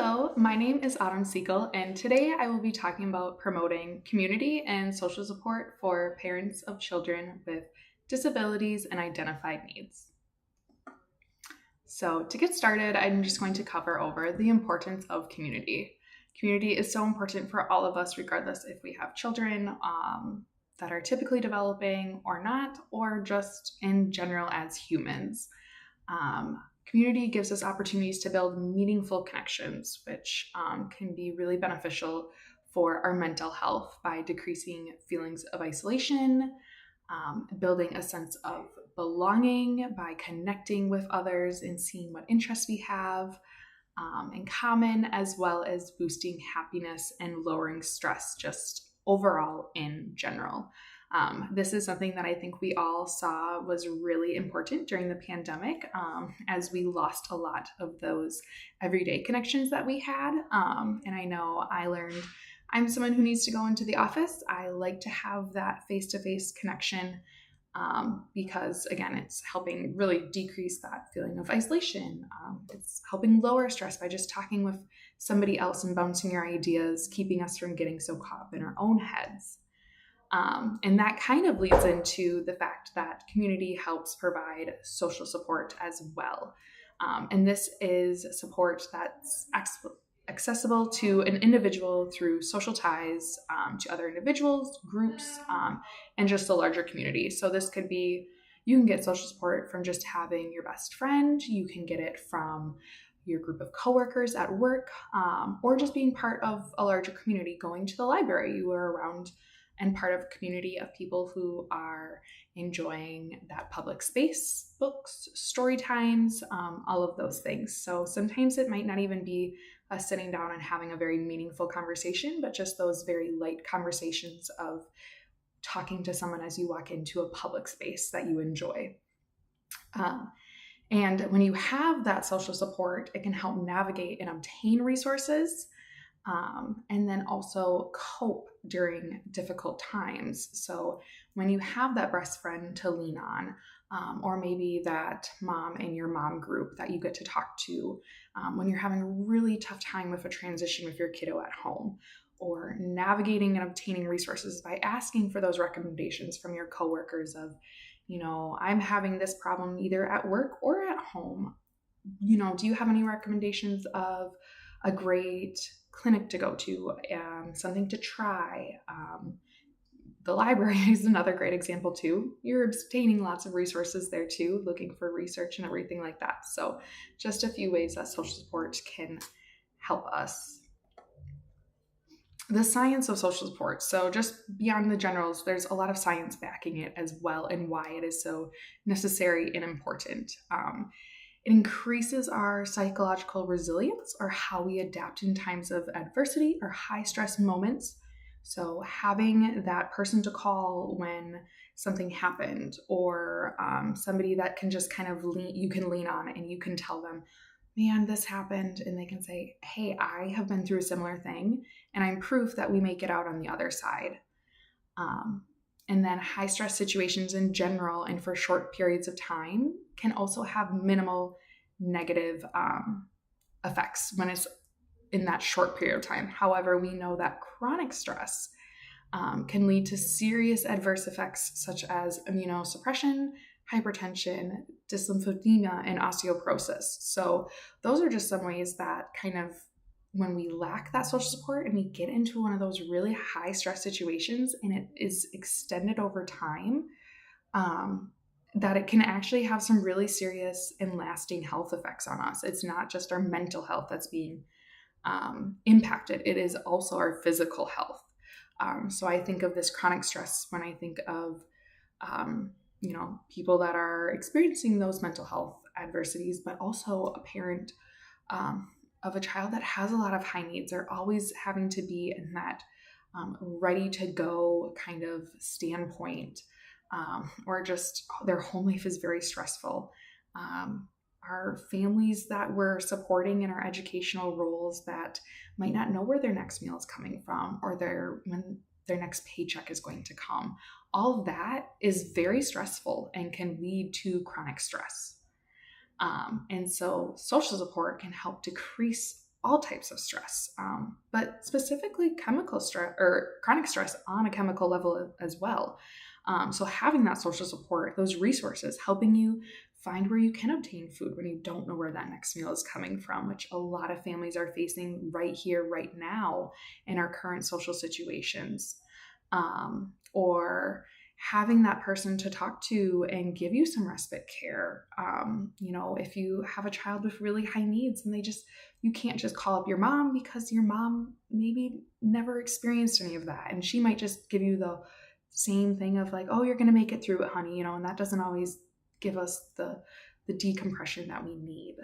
Hello, my name is Seekel, and today I will be talking about promoting community and social support for parents of children with disabilities and identified needs. So to get started, I'm just going to cover over the importance of community. Community is so important for all of us, regardless if we have children that are typically developing or not, or just in general as humans. Community gives us opportunities to build meaningful connections, which can be really beneficial for our mental health by decreasing feelings of isolation, building a sense of belonging by connecting with others and seeing what interests we have in common, as well as boosting happiness and lowering stress just overall in general. This is something that I think we all saw was really important during the pandemic, as we lost a lot of those everyday connections that we had. And I know I learned I'm someone who needs to go into the office. I like to have that face-to-face connection because, again, it's helping really decrease that feeling of isolation. It's helping lower stress by just talking with somebody else and bouncing your ideas, keeping us from getting so caught up in our own heads. And that kind of leads into the fact that community helps provide social support as well. And this is support that's accessible to an individual through social ties to other individuals, groups, and just a larger community. So this could be, you can get social support from just having your best friend. You can get it from your group of coworkers at work, or just being part of a larger community, going to the library. You are around and part of a community of people who are enjoying that public space, books, story times, all of those things. So sometimes it might not even be us sitting down and having a very meaningful conversation, but just those very light conversations of talking to someone as you walk into a public space that you enjoy. And when you have that social support, it can help navigate and obtain resources, and then also cope during difficult times. So when you have that best friend to lean on, or maybe that mom in your mom group that you get to talk to when you're having a really tough time with a transition with your kiddo at home, or navigating and obtaining resources by asking for those recommendations from your coworkers of, I'm having this problem either at work or at home. Do you have any recommendations of a great clinic to go to, something to try? The library is another great example too. You're obtaining lots of resources there too, looking for research and everything like that. So just a few ways that social support can help us. The science of social support. So just beyond the generals, there's a lot of science backing it as well, and why it is so necessary and important. It increases our psychological resilience, or how we adapt in times of adversity or high stress moments. So having that person to call when something happened, or somebody that can just kind of you can lean on, and you can tell them, man, this happened. And they can say, hey, I have been through a similar thing, and I'm proof that we make it out on the other side. And then high stress situations in general and for short periods of time can also have minimal negative effects when it's in that short period of time. However, we know that chronic stress can lead to serious adverse effects such as immunosuppression, hypertension, dyslipidemia, and osteoporosis. So those are just some ways that kind of, when we lack that social support and we get into one of those really high stress situations and it is extended over time, that it can actually have some really serious and lasting health effects on us. It's not just our mental health that's being impacted. It is also our physical health. So I think of this chronic stress when I think of, people that are experiencing those mental health adversities, but also a parent of a child that has a lot of high needs. Are always having to be in that ready to go kind of standpoint, or just their home life is very stressful. Our families that we're supporting in our educational roles that might not know where their next meal is coming from, or when their next paycheck is going to come. All of that is very stressful and can lead to chronic stress. And so social support can help decrease all types of stress, but specifically chemical stress or chronic stress on a chemical level as well. So having that social support, those resources, helping you find where you can obtain food when you don't know where that next meal is coming from, which a lot of families are facing right here, right now in our current social situations. Or having that person to talk to and give you some respite care. If you have a child with really high needs and you can't just call up your mom because your mom maybe never experienced any of that. And she might just give you the same thing of like, oh, you're going to make it through it, honey, and that doesn't always give us the decompression that we need.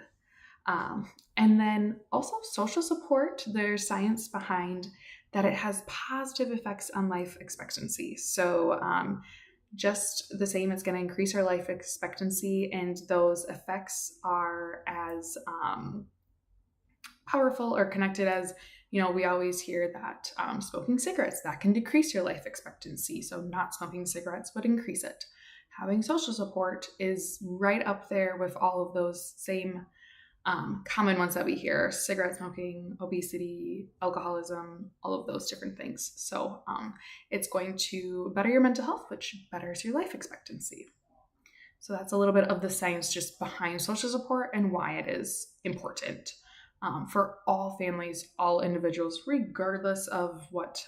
And then also social support, there's science behind that it has positive effects on life expectancy. So just the same, it's going to increase our life expectancy, and those effects are as powerful or connected as, we always hear that smoking cigarettes, that can decrease your life expectancy. So not smoking cigarettes would increase it. Having social support is right up there with all of those same common ones that we hear: cigarette smoking, obesity, alcoholism, all of those different things. So it's going to better your mental health, which betters your life expectancy. So that's a little bit of the science just behind social support and why it is important for all families, all individuals, regardless of what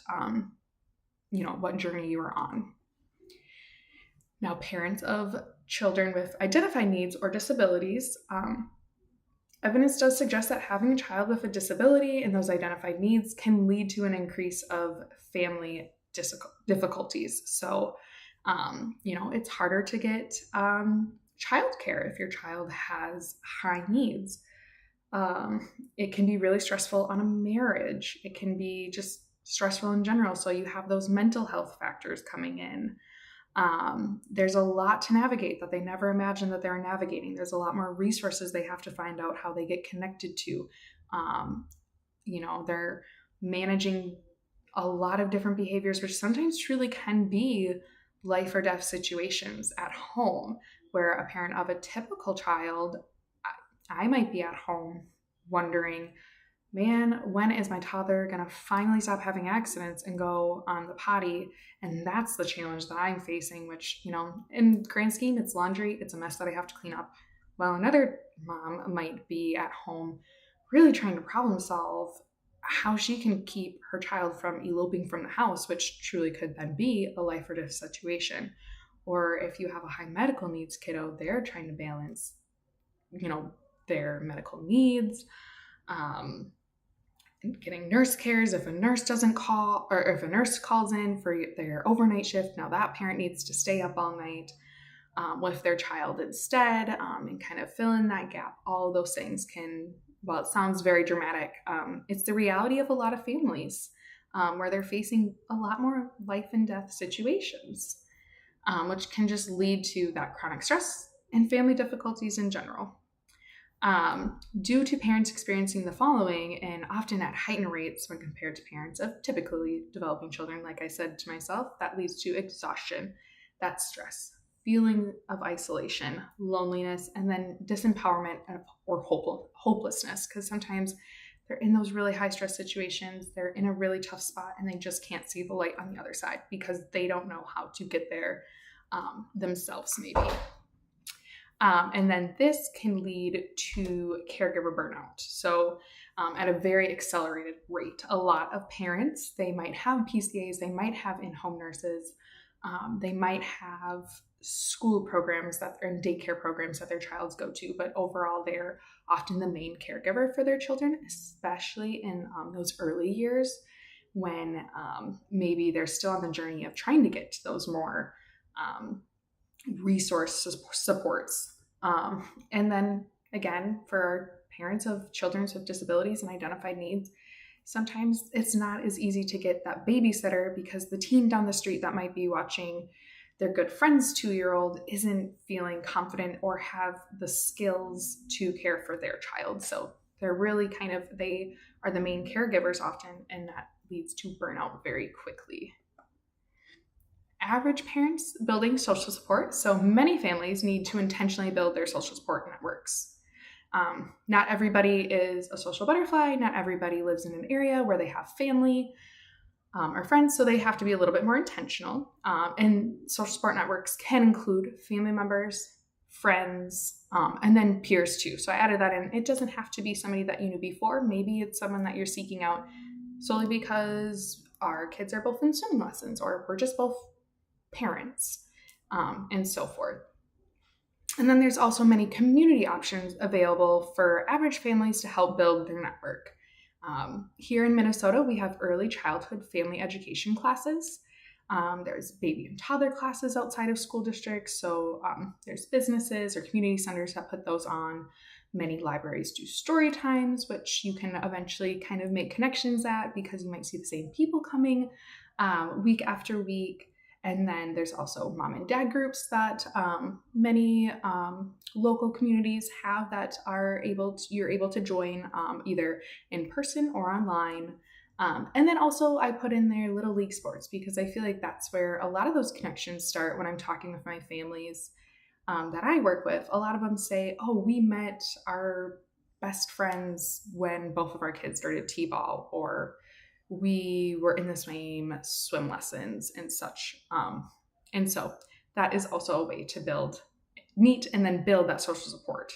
journey you are on. Now, parents of children with identified needs or disabilities, evidence does suggest that having a child with a disability and those identified needs can lead to an increase of family difficulties. So, it's harder to get childcare if your child has high needs. It can be really stressful on a marriage. It can be just stressful in general. So you have those mental health factors coming in. There's a lot to navigate that they never imagined that they're navigating. There's a lot more resources they have to find out how they get connected to. They're managing a lot of different behaviors, which sometimes truly can be life or death situations at home, where a parent of a typical child, I might be at home wondering, man, when is my toddler going to finally stop having accidents and go on the potty? And that's the challenge that I'm facing, which, in grand scheme, it's laundry. It's a mess that I have to clean up. While another mom might be at home really trying to problem solve how she can keep her child from eloping from the house, which truly could then be a life or death situation. Or if you have a high medical needs kiddo, they're trying to balance, their medical needs, getting nurse cares if a nurse doesn't call, or if a nurse calls in for their overnight shift, now that parent needs to stay up all night with their child instead, and kind of fill in that gap. All of those things can, well, it sounds very dramatic. It's the reality of a lot of families where they're facing a lot more life and death situations, which can just lead to that chronic stress and family difficulties in general. Due to parents experiencing the following, and often at heightened rates when compared to parents of typically developing children, like I said to myself, that leads to exhaustion, that's stress, feeling of isolation, loneliness, and then disempowerment or hopelessness, because sometimes they're in those really high stress situations, they're in a really tough spot, and they just can't see the light on the other side because they don't know how to get there themselves, maybe. And then this can lead to caregiver burnout. So at a very accelerated rate, a lot of parents, they might have PCAs, they might have in-home nurses, they might have school programs and daycare programs that their childs go to, but overall they're often the main caregiver for their children, especially in those early years when maybe they're still on the journey of trying to get to those more resource supports. And then again, for parents of children with disabilities and identified needs, sometimes it's not as easy to get that babysitter because the teen down the street that might be watching their good friend's 2-year-old isn't feeling confident or have the skills to care for their child. So they're really they are the main caregivers often, and that leads to burnout very quickly. Average parents building social support. So many families need to intentionally build their social support networks. Not everybody is a social butterfly. Not everybody lives in an area where they have family or friends, so they have to be a little bit more intentional. And social support networks can include family members, friends, and then peers too. So I added that in. It doesn't have to be somebody that you knew before. Maybe it's someone that you're seeking out solely because our kids are both in swimming lessons, or we're just both parents, and so forth. And then there's also many community options available for average families to help build their network. Here in Minnesota, we have early childhood family education classes. There's baby and toddler classes outside of school districts. So there's businesses or community centers that put those on. Many libraries do story times, which you can eventually kind of make connections at because you might see the same people coming week after week. And then there's also mom and dad groups that many local communities have that you're able to join either in person or online. And then also I put in there little league sports because I feel like that's where a lot of those connections start when I'm talking with my families that I work with. A lot of them say, oh, we met our best friends when both of our kids started t-ball, or we were in the same swim lessons and such. And so that is also a way to meet and then build that social support.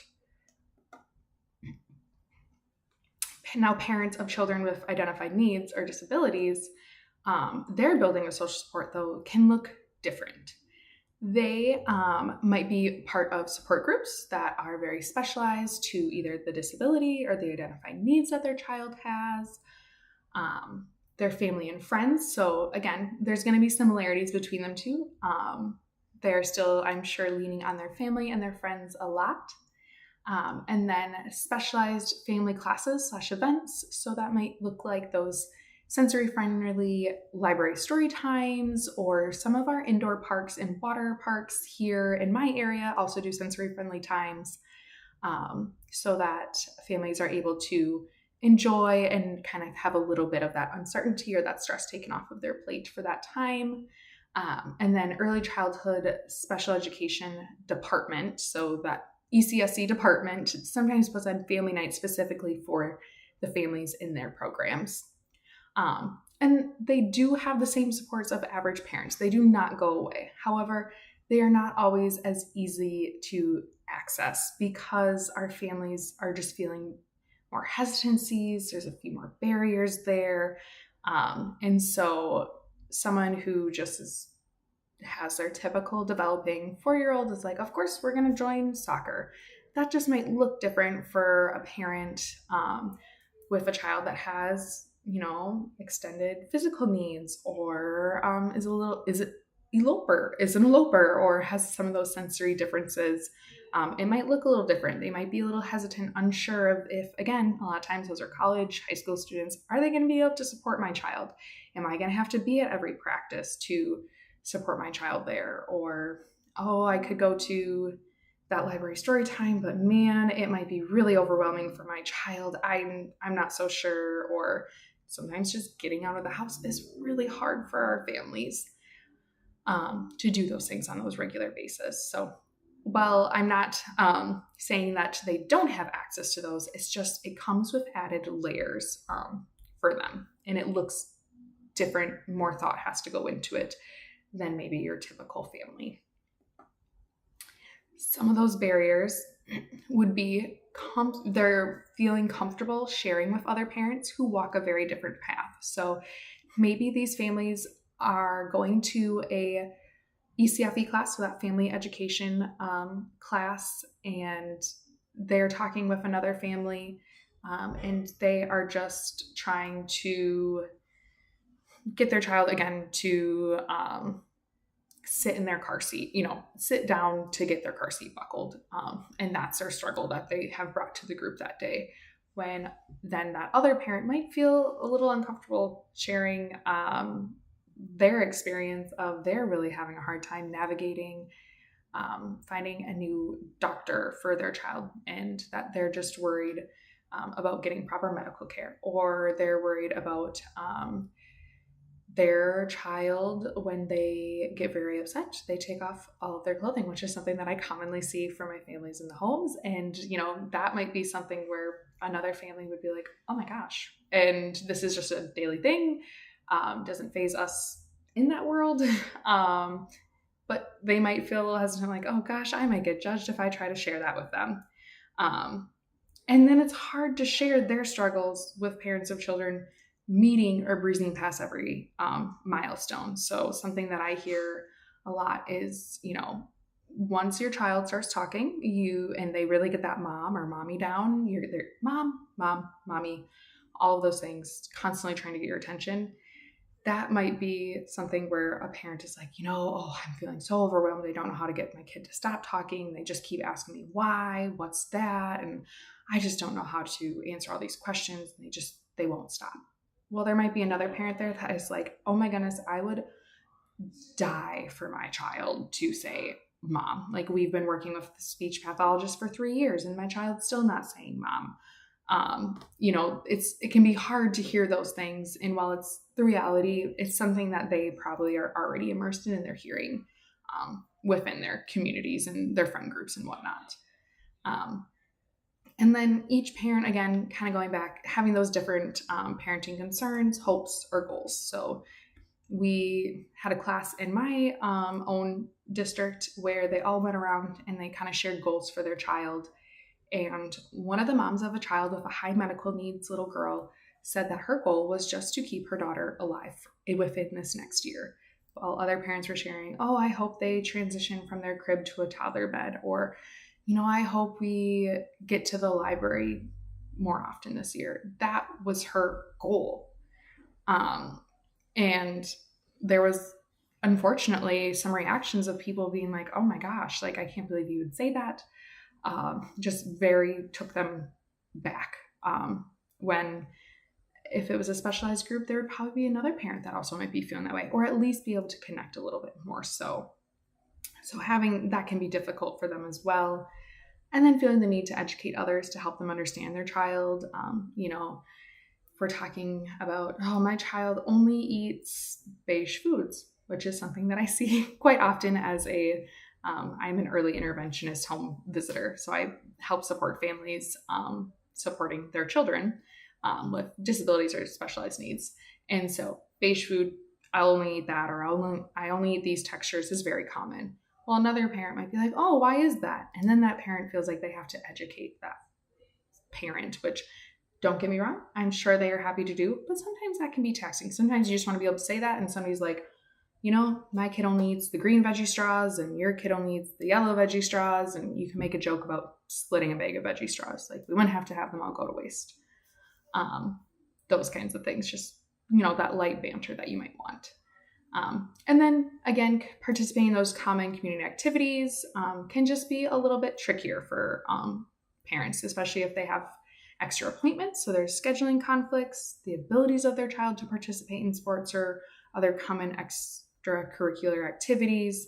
Now, parents of children with identified needs or disabilities, their building of social support, though, can look different. They might be part of support groups that are very specialized to either the disability or the identified needs that their child has. Their family and friends. So again, there's going to be similarities between them too. They're still, I'm sure, leaning on their family and their friends a lot. And then specialized family classes / events. So that might look like those sensory-friendly library story times, or some of our indoor parks and water parks here in my area also do sensory-friendly times, so that families are able to enjoy and kind of have a little bit of that uncertainty or that stress taken off of their plate for that time. And then early childhood special education department, so that ECSC department sometimes puts on family night specifically for the families in their programs. And they do have the same supports of average parents. They do not go away. However, they are not always as easy to access because our families are just feeling more hesitancies. There's a few more barriers there. And so someone who just has their typical developing 4-year-old is like, of course, we're going to join soccer. That just might look different for a parent with a child that has, extended physical needs, or is an eloper, or has some of those sensory differences. It might look a little different. They might be a little hesitant, unsure of if, again, a lot of times those are college, high school students. Are they going to be able to support my child? Am I going to have to be at every practice to support my child there? Or, oh, I could go to that library story time, but man, it might be really overwhelming for my child. I'm not so sure. Or sometimes just getting out of the house is really hard for our families to do those things on those regular basis. So while I'm not saying that they don't have access to those, it comes with added layers for them, and it looks different. More thought has to go into it than maybe your typical family. Some of those barriers would be they're feeling comfortable sharing with other parents who walk a very different path. So maybe these families are going to a ECFE class, so that family education class, and they're talking with another family, and they are just trying to get their child again to sit in their car seat, sit down to get their car seat buckled. And that's their struggle that they have brought to the group that day. When then that other parent might feel a little uncomfortable sharing their experience of they're really having a hard time navigating finding a new doctor for their child, and that they're just worried about getting proper medical care, or they're worried about their child, when they get very upset, they take off all of their clothing, which is something that I commonly see for my families in the homes. And, that might be something where another family would be like, oh my gosh. And this is just a daily thing. Doesn't phase us in that world. But they might feel a little hesitant, like, oh gosh, I might get judged if I try to share that with them. And then it's hard to share their struggles with parents of children meeting or breezing past every milestone. So something that I hear a lot is, once your child starts talking, and they really get that mom or mommy down, you're there, mom, mommy, all of those things, constantly trying to get your attention. That might be something where a parent is like, oh, I'm feeling so overwhelmed. I don't know how to get my kid to stop talking. They just keep asking me why, what's that? And I just don't know how to answer all these questions. And they won't stop. Well, there might be another parent there that is like, oh my goodness, I would die for my child to say mom. Like, we've been working with the speech pathologist for 3 years and my child's still not saying mom. It can be hard to hear those things. And while it's the reality, it's something that they probably are already immersed in and they're hearing within their communities and their friend groups and whatnot. And then each parent, again, kind of going back, having those different parenting concerns, hopes, or goals. So we had a class in my own district where they all went around and they kind of shared goals for their child. And one of the moms of a child with a high medical needs little girl said that her goal was just to keep her daughter alive within this next year. While other parents were sharing, oh, I hope they transition from their crib to a toddler bed, or, I hope we get to the library more often this year. That was her goal. And there was, unfortunately, some reactions of people being like, oh my gosh, like, I can't believe you would say that. Just very took them back. When if it was a specialized group, there would probably be another parent that also might be feeling that way, or at least be able to connect a little bit more. So having that can be difficult for them as well. And then feeling the need to educate others to help them understand their child. If we're talking about, oh, my child only eats beige foods, which is something that I see quite often as I'm an early interventionist home visitor. So I help support families supporting their children with disabilities or specialized needs. And so beige food, I'll only eat that, or I only eat these textures is very common. Well, another parent might be like, oh, why is that? And then that parent feels like they have to educate that parent, which, don't get me wrong, I'm sure they are happy to do, but sometimes that can be taxing. Sometimes you just want to be able to say that and somebody's like, my kid only eats the green veggie straws and your kid only eats the yellow veggie straws. And you can make a joke about splitting a bag of veggie straws. Like, we wouldn't have to have them all go to waste. Those kinds of things, just, that light banter that you might want. And then again, participating in those common community activities can just be a little bit trickier for parents, especially if they have extra appointments. So there's scheduling conflicts, the abilities of their child to participate in sports or other common extracurricular activities,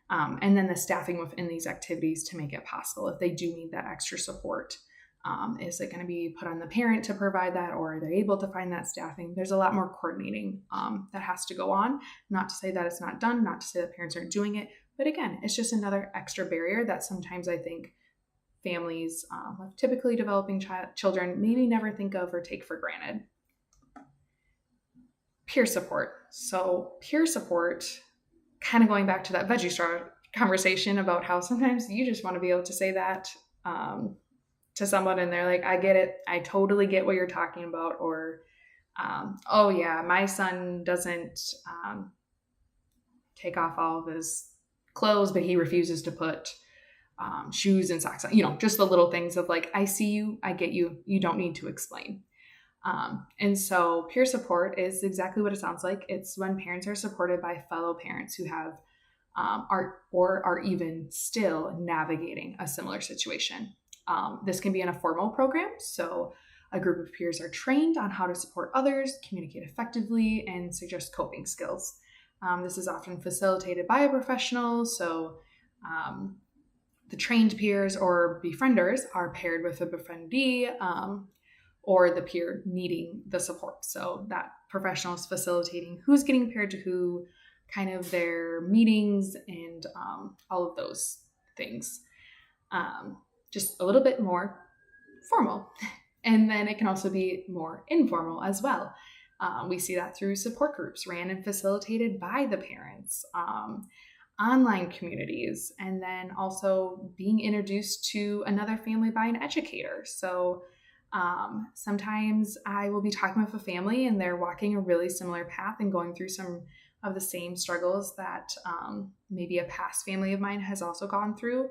and then the staffing within these activities to make it possible. If they do need that extra support, is it going to be put on the parent to provide that, or are they able to find that staffing? There's a lot more coordinating that has to go on. Not to say that it's not done, not to say that parents aren't doing it, but again, it's just another extra barrier that sometimes I think families with typically developing children maybe never think of or take for granted. Peer support. So peer support, kind of going back to that veggie straw conversation about how sometimes you just want to be able to say that to someone and they're like, I get it. I totally get what you're talking about. Or, oh yeah, my son doesn't take off all of his clothes, but he refuses to put shoes and socks on, just the little things of like, I see you, I get you, you don't need to explain. And so peer support is exactly what it sounds like. It's when parents are supported by fellow parents who have are even still navigating a similar situation. This can be in a formal program. So a group of peers are trained on how to support others, communicate effectively, and suggest coping skills. This is often facilitated by a professional. So the trained peers or befrienders are paired with a befriendee or the peer needing the support. So that professional is facilitating who's getting paired to who, kind of their meetings, and all of those things. Just a little bit more formal. And then it can also be more informal as well. We see that through support groups ran and facilitated by the parents, online communities, and then also being introduced to another family by an educator. So sometimes I will be talking with a family and they're walking a really similar path and going through some of the same struggles that maybe a past family of mine has also gone through.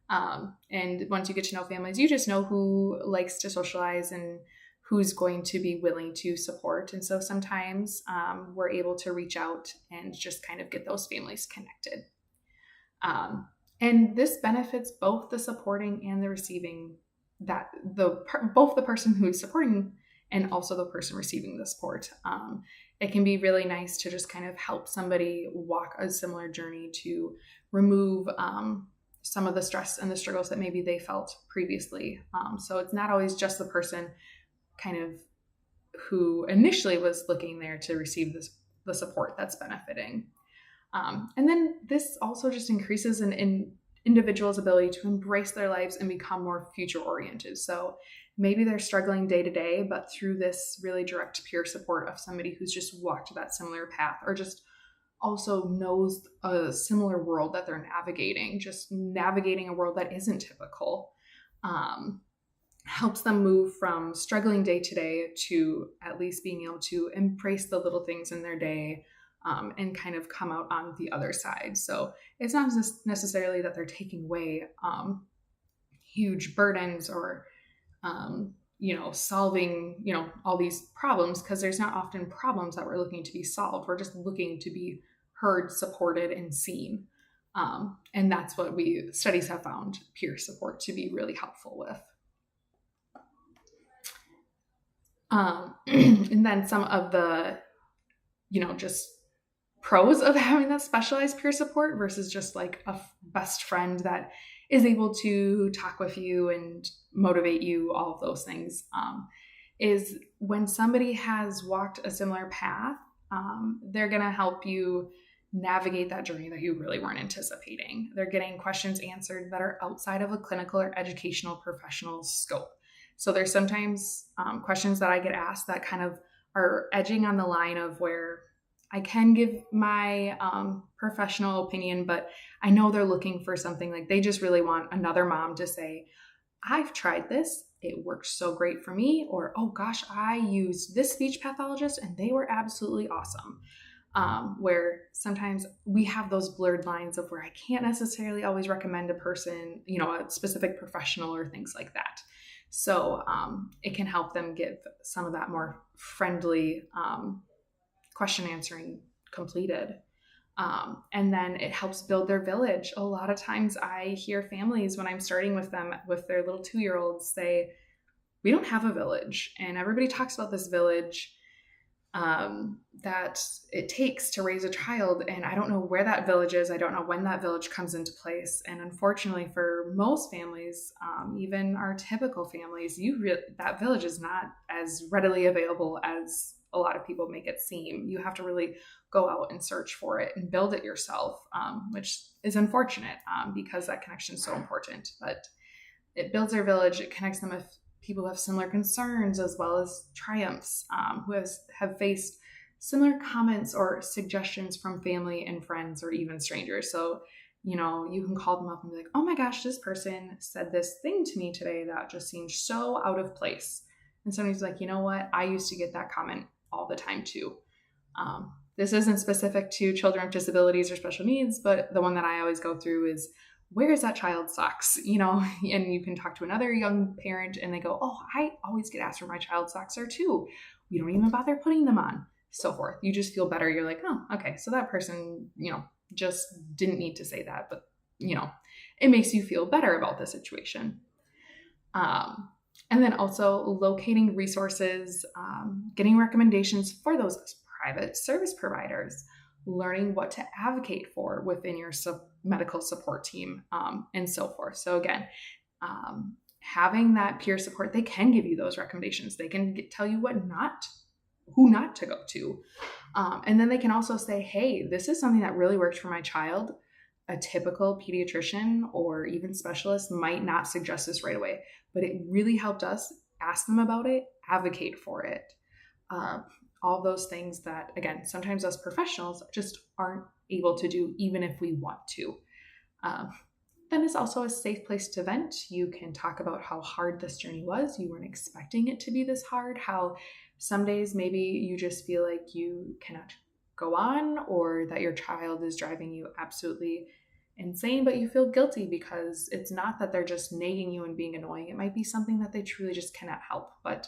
And once you get to know families, you just know who likes to socialize and who's going to be willing to support. And so sometimes we're able to reach out and just kind of get those families connected. And this benefits both the supporting and the receiving, that both the person who is supporting and also the person receiving the support. It can be really nice to just kind of help somebody walk a similar journey to remove some of the stress and the struggles that maybe they felt previously. So it's not always just the person kind of who initially was looking there to receive the support that's benefiting. And then this also just increases an individual's ability to embrace their lives and become more future oriented. So maybe they're struggling day to day, but through this really direct peer support of somebody who's just walked that similar path, or just also knows a similar world that they're navigating, just navigating a world that isn't typical, helps them move from struggling day to day to at least being able to embrace the little things in their day, and kind of come out on the other side. So it's not necessarily that they're taking away huge burdens or solving all these problems, because there's not often problems that we're looking to be solved. We're just looking to be heard, supported, and seen. And that's what studies have found peer support to be really helpful with. And then some of the, just pros of having that specialized peer support versus just like a best friend that is able to talk with you and motivate you, all of those things, is when somebody has walked a similar path, they're going to help you navigate that journey that you really weren't anticipating. They're getting questions answered that are outside of a clinical or educational professional scope. So there's sometimes questions that I get asked that kind of are edging on the line of where I can give my professional opinion, but I know they're looking for something, like they just really want another mom to say, I've tried this, it works so great for me, or, oh gosh, I used this speech pathologist and they were absolutely awesome. Where sometimes we have those blurred lines of where I can't necessarily always recommend a person, a specific professional or things like that. So it can help them give some of that more friendly question answering completed. And then it helps build their village. A lot of times I hear families when I'm starting with them with their little 2-year-olds say, we don't have a village. And everybody talks about this village that it takes to raise a child. And I don't know where that village is. I don't know when that village comes into place. And unfortunately for most families, even our typical families, that village is not as readily available as a lot of people make it seem. You have to really go out and search for it and build it yourself, which is unfortunate because that connection is so important. But it builds their village. It connects them with people who have similar concerns as well as triumphs, who have faced similar comments or suggestions from family and friends or even strangers. So, you can call them up and be like, oh my gosh, this person said this thing to me today that just seemed so out of place. And somebody's like, you know what? I used to get that comment all the time too. This isn't specific to children with disabilities or special needs, but the one that I always go through is, where is that child's socks? And you can talk to another young parent and they go, oh, I always get asked where my child's socks are too. We don't even bother putting them on, so forth. You just feel better. You're like, oh, okay. So that person, just didn't need to say that, but it makes you feel better about the situation. And then also locating resources, getting recommendations for those private service providers, learning what to advocate for within your medical support team, and so forth. So again, having that peer support, they can give you those recommendations. They can tell you who not to go to. And then they can also say, hey, this is something that really worked for my child. A typical pediatrician or even specialist might not suggest this right away, but it really helped us ask them about it, advocate for it. All those things that, again, sometimes us professionals just aren't able to do, even if we want to. Then it's also a safe place to vent. You can talk about how hard this journey was. You weren't expecting it to be this hard, how some days maybe you just feel like you cannot go on, or that your child is driving you absolutely insane, but you feel guilty because it's not that they're just nagging you and being annoying. It might be something that they truly just cannot help, but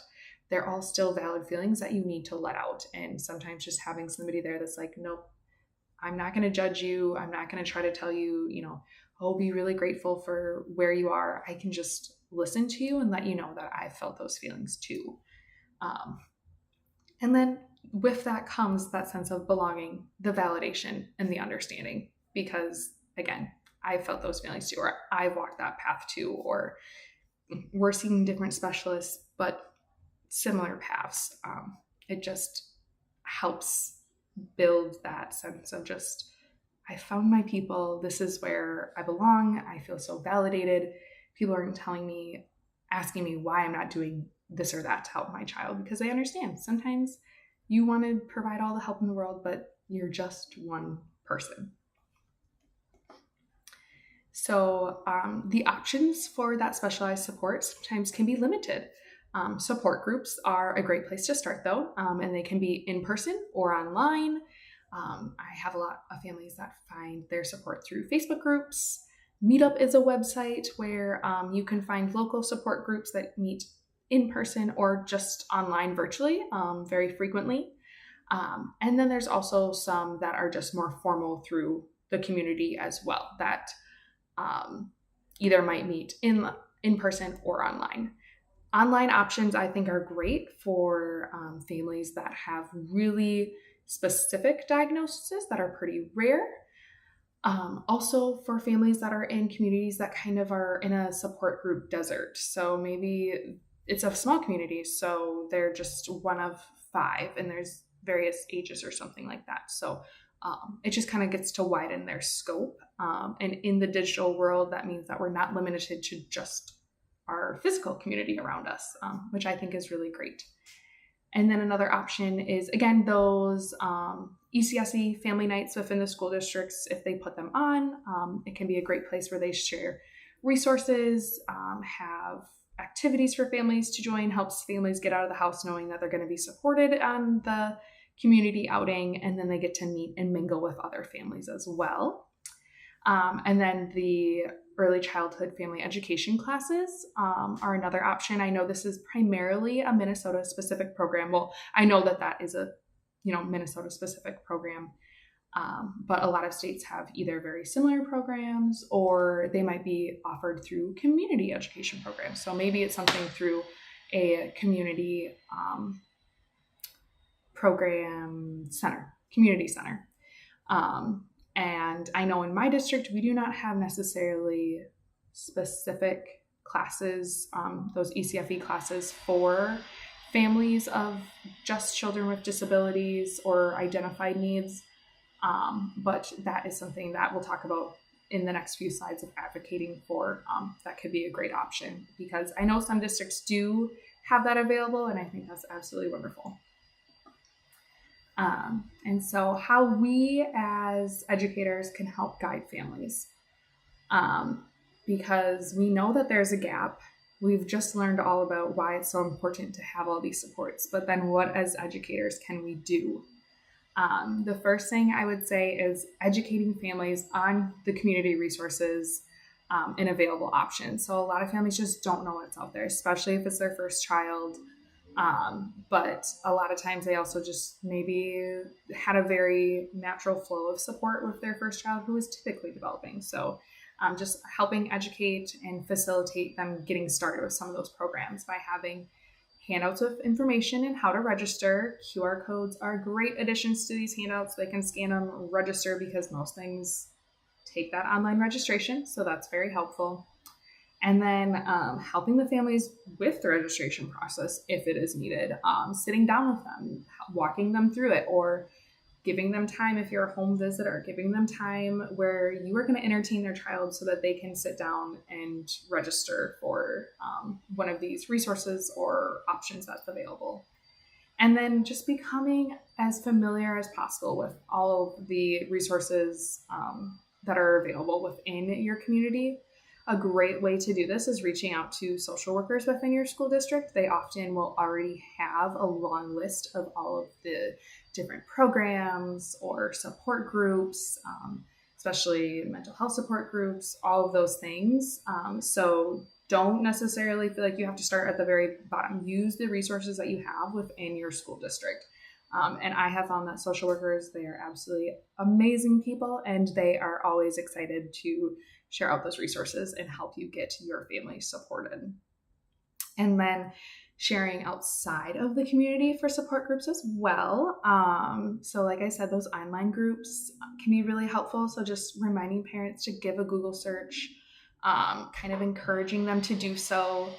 they're all still valid feelings that you need to let out. And sometimes just having somebody there that's like, nope, I'm not going to judge you. I'm not going to try to tell you, oh, be really grateful for where you are. I can just listen to you and let you know that I felt those feelings too. And then with that comes that sense of belonging, the validation, and the understanding. Because again, I felt those feelings too, or I've walked that path too, or we're seeing different specialists, but similar paths. It just helps build that sense of just, I found my people. This is where I belong. I feel so validated. People aren't asking me why I'm not doing this or that to help my child, because they understand. Sometimes you want to provide all the help in the world, but you're just one person. So the options for that specialized support sometimes can be limited. Support groups are a great place to start though, and they can be in person or online. I have a lot of families that find their support through Facebook groups. Meetup is a website where you can find local support groups that meet in person or just online virtually very frequently. And then there's also some that are just more formal through the community as well, that either might meet in person or online. Online options, I think, are great for families that have really specific diagnoses that are pretty rare. Also for families that are in communities that kind of are in a support group desert. So maybe it's a small community, so they're just one of 5 and there's various ages or something like that. So it just kind of gets to widen their scope. And in the digital world, that means that we're not limited to just our physical community around us, which I think is really great. And then another option is, again, those ECSE family nights within the school districts. If they put them on, it can be a great place where they share resources, have activities for families to join, helps families get out of the house knowing that they're going to be supported on the community outing, and then they get to meet and mingle with other families as well. And then the early childhood family education classes are another option. I know this is primarily a Minnesota specific program. Well, I know that is a Minnesota specific program, but a lot of states have either very similar programs or they might be offered through community education programs. So maybe it's something through a community program center, community center. And I know in my district, we do not have necessarily specific classes, those ECFE classes for families of just children with disabilities or identified needs. But that is something that we'll talk about in the next few slides of advocating for. That could be a great option, because I know some districts do have that available, and I think that's absolutely wonderful. And so how we as educators can help guide families, because we know that there's a gap. We've just learned all about why it's so important to have all these supports, but then what as educators can we do? The first thing I would say is educating families on the community resources and available options. So a lot of families just don't know what's out there, especially if it's their first child. But a lot of times they also just maybe had a very natural flow of support with their first child who is typically developing. So just helping educate and facilitate them getting started with some of those programs by having handouts with information and how to register. QR codes are great additions to these handouts. They can scan them, register, because most things take that online registration. So that's very helpful. And then helping the families with the registration process if it is needed, sitting down with them, walking them through it, or giving them time if you're a home visitor, giving them time where you are going to entertain their child so that they can sit down and register for one of these resources or options that's available. And then just becoming as familiar as possible with all of the resources that are available within your community. A great way to do this is reaching out to social workers within your school district. They often will already have a long list of all of the different programs or support groups, especially mental health support groups, all of those things. So don't necessarily feel like you have to start at the very bottom. Use the resources that you have within your school district. And I have found that social workers, they are absolutely amazing people, and they are always excited to share out those resources and help you get your family supported. And then sharing outside of the community for support groups as well. So like I said, those online groups can be really helpful. So just reminding parents to give a Google search, kind of encouraging them to do so.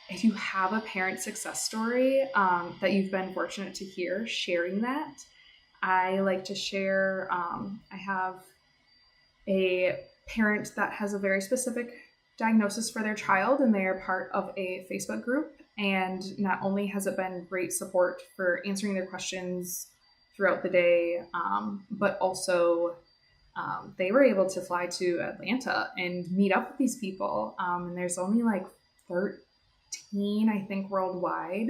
If you have a parent success story that you've been fortunate to hear, sharing that. I like to share, I have a parent that has a very specific diagnosis for their child, and they are part of a Facebook group. And not only has it been great support for answering their questions throughout the day, but also they were able to fly to Atlanta and meet up with these people. And there's only like 13, I think, worldwide.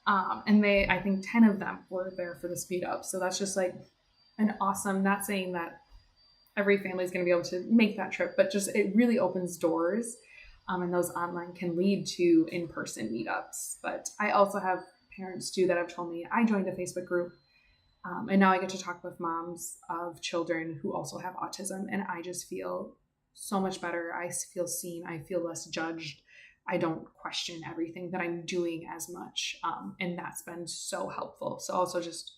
And I think 10 of them were there for this meetup. So that's just like an awesome, not saying that every family is going to be able to make that trip, but just it really opens doors. And those online can lead to in-person meetups. But I also have parents too that have told me, I joined a Facebook group and now I get to talk with moms of children who also have autism. And I just feel so much better. I feel seen. I feel less judged. I don't question everything that I'm doing as much. And that's been so helpful. So also just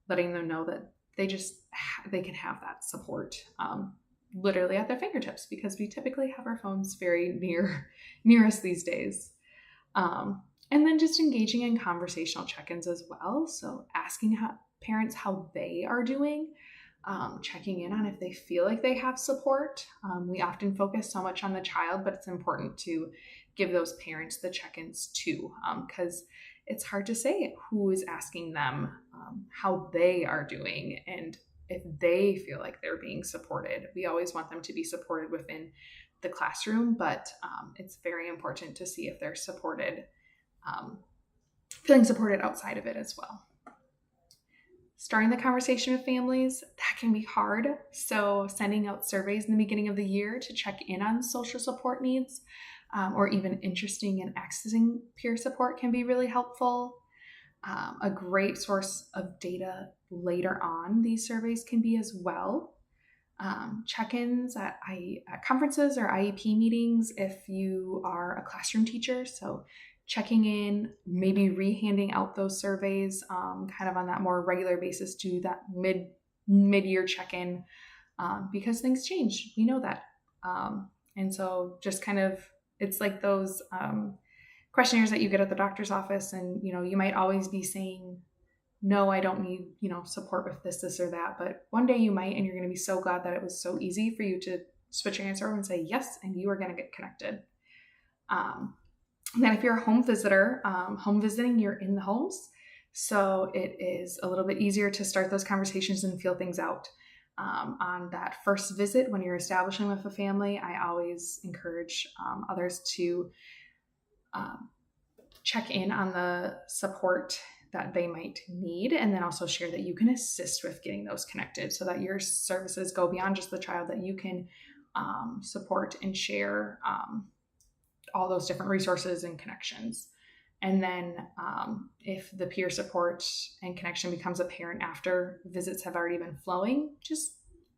letting them know that they can have that support literally at their fingertips, because we typically have our phones very near us these days. And then just engaging in conversational check-ins as well. So asking parents how they are doing, checking in on if they feel like they have support. We often focus so much on the child, but it's important to give those parents the check-ins too, because it's hard to say who is asking them how they are doing and if they feel like they're being supported. We always want them to be supported within the classroom, but it's very important to see if they're feeling supported outside of it as well. Starting the conversation with families, that can be hard. So sending out surveys in the beginning of the year to check in on social support needs, or even interesting in accessing peer support can be really helpful. A great source of data later on, these surveys can be as well. Check-ins at conferences or IEP meetings if you are a classroom teacher. So checking in, maybe re-handing out those surveys kind of on that more regular basis to that mid-year check-in, because things change. We know that. And so just kind of, it's like those questionnaires that you get at the doctor's office, and you might always be saying, no, I don't need support with this or that, but one day you might, and you're going to be so glad that it was so easy for you to switch your answer over and say yes, and you are going to get connected. Then if you're a home visitor, home visiting, you're in the homes, so it is a little bit easier to start those conversations and feel things out. On that first visit, when you're establishing with a family, I always encourage others to check in on the support that they might need, and then also share that you can assist with getting those connected so that your services go beyond just the child, that you can support and share all those different resources and connections. And then if the peer support and connection becomes apparent after visits have already been flowing, just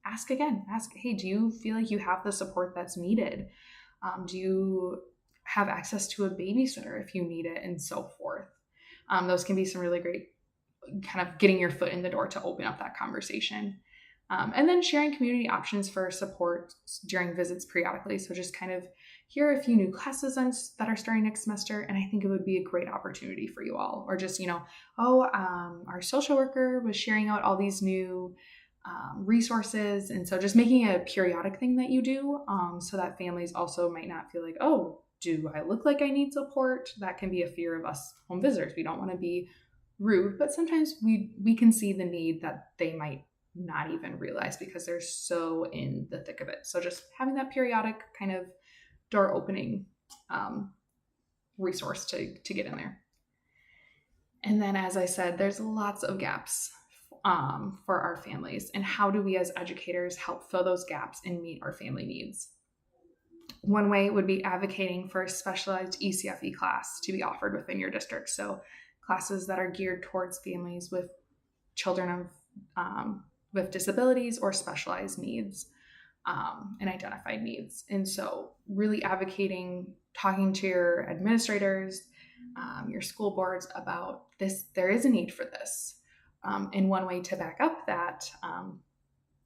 ask again. Ask, hey, do you feel like you have the support that's needed? Do you have access to a babysitter if you need it, and so forth? Those can be some really great kind of getting your foot in the door to open up that conversation. And then sharing community options for support during visits periodically. So just kind of here are a few new classes that are starting next semester, and I think it would be a great opportunity for you all. Or just, our social worker was sharing out all these new resources. And so just making a periodic thing that you do, so that families also might not feel like, oh, do I look like I need support? That can be a fear of us home visitors. We don't want to be rude, but sometimes we can see the need that they might not even realize because they're so in the thick of it. So just having that periodic kind of door opening resource to get in there. And then, as I said, there's lots of gaps for our families. And how do we as educators help fill those gaps and meet our family needs? One way would be advocating for a specialized ECFE class to be offered within your district. So classes that are geared towards families with children with disabilities or specialized needs and identified needs. And so really advocating, talking to your administrators, your school boards about this, there is a need for this. And one way to back up that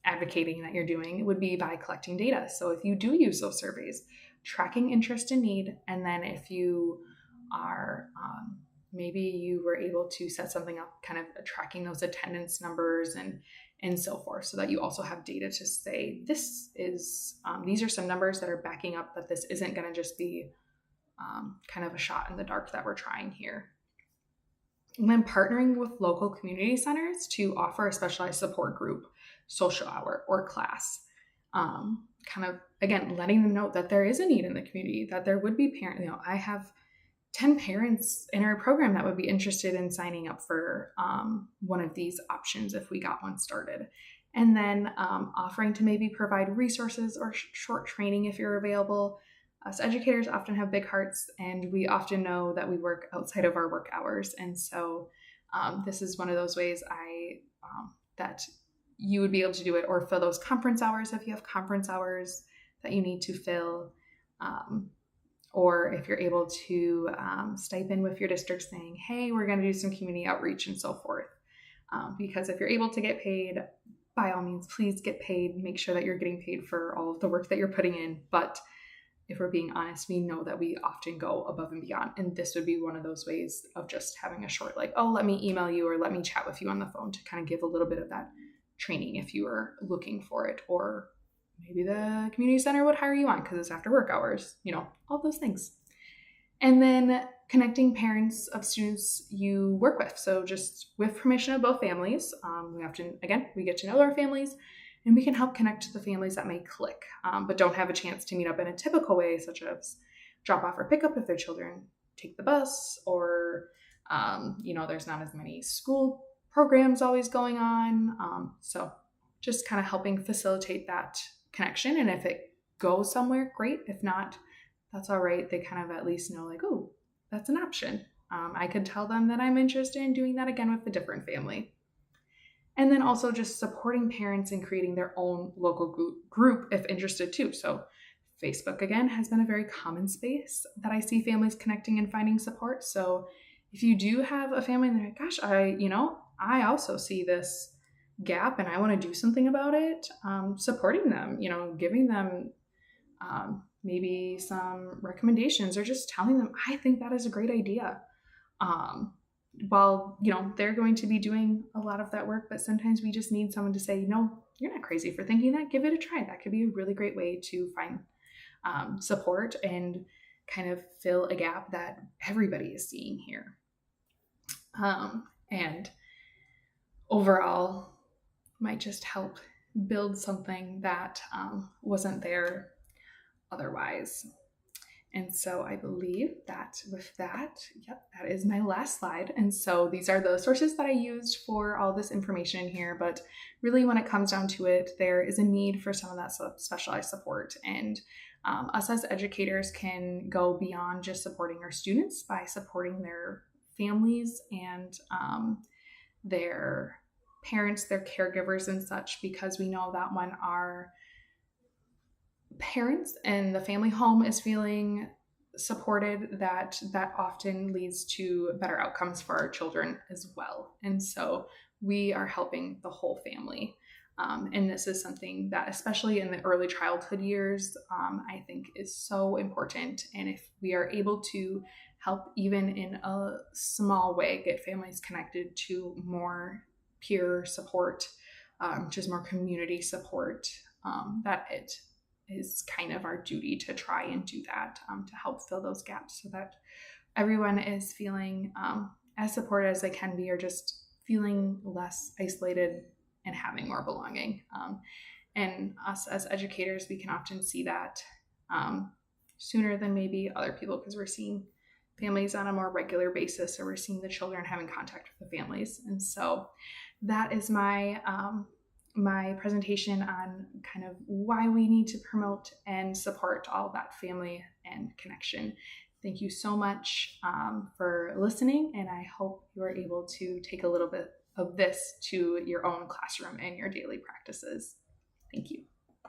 advocating that you're doing would be by collecting data. So if you do use those surveys, tracking interest and need, and then if you are maybe you were able to set something up kind of tracking those attendance numbers and so forth, so that you also have data to say this is these are some numbers that are backing up that this isn't going to just be kind of a shot in the dark that we're trying here. And then partnering with local community centers to offer a specialized support group, social hour, or class. Kind of, again, letting them know that there is a need in the community, that there would be parents. I have 10 parents in our program that would be interested in signing up for one of these options if we got one started. And then offering to maybe provide resources or short training if you're available. Us educators often have big hearts, and we often know that we work outside of our work hours. And so this is one of those ways that you would be able to do it, or fill those conference hours if you have conference hours that you need to fill. Or if you're able to stipend with your district saying, hey, we're going to do some community outreach and so forth. Because if you're able to get paid, by all means, please get paid. Make sure that you're getting paid for all of the work that you're putting in. But if we're being honest, we know that we often go above and beyond. And this would be one of those ways of just having a short, like, oh, let me email you or let me chat with you on the phone to kind of give a little bit of that training if you are looking for it. Or maybe the community center would hire you on because it's after work hours, all those things. And then connecting parents of students you work with. So just with permission of both families, we get to know our families, and we can help connect the families that may click, but don't have a chance to meet up in a typical way, such as drop off or pick up if their children take the bus, or, there's not as many school programs always going on. So just kind of helping facilitate that connection. And if it goes somewhere, great. If not, that's all right. They kind of at least know, like, oh, that's an option. I could tell them that I'm interested in doing that again with a different family. And then also just supporting parents in creating their own local group if interested too. So Facebook, again, has been a very common space that I see families connecting and finding support. So if you do have a family and they're like, gosh, I also see this gap and I want to do something about it, supporting them, giving them maybe some recommendations, or just telling them, I think that is a great idea. While, they're going to be doing a lot of that work, but sometimes we just need someone to say, you're not crazy for thinking that, give it a try. That could be a really great way to find support and kind of fill a gap that everybody is seeing here. And overall might just help build something that wasn't there otherwise. And so I believe that with that, that is my last slide. And so these are the sources that I used for all this information here. But really, when it comes down to it, there is a need for some of that specialized support. And us as educators can go beyond just supporting our students by supporting their families and their parents, their caregivers and such, because we know that when our parents and the family home is feeling supported, that often leads to better outcomes for our children as well. And so we are helping the whole family. And this is something that, especially in the early childhood years, I think is so important. And if we are able to help, even in a small way, get families connected to more peer support, just more community support, that it is kind of our duty to try and do that, to help fill those gaps so that everyone is feeling as supported as they can be, or just feeling less isolated and having more belonging. And us as educators, we can often see that sooner than maybe other people, because we're seeing families on a more regular basis, or we're seeing the children having contact with the families. And so that is my my presentation on kind of why we need to promote and support all that family and connection. Thank you so much for listening, and I hope you are able to take a little bit of this to your own classroom and your daily practices. Thank you.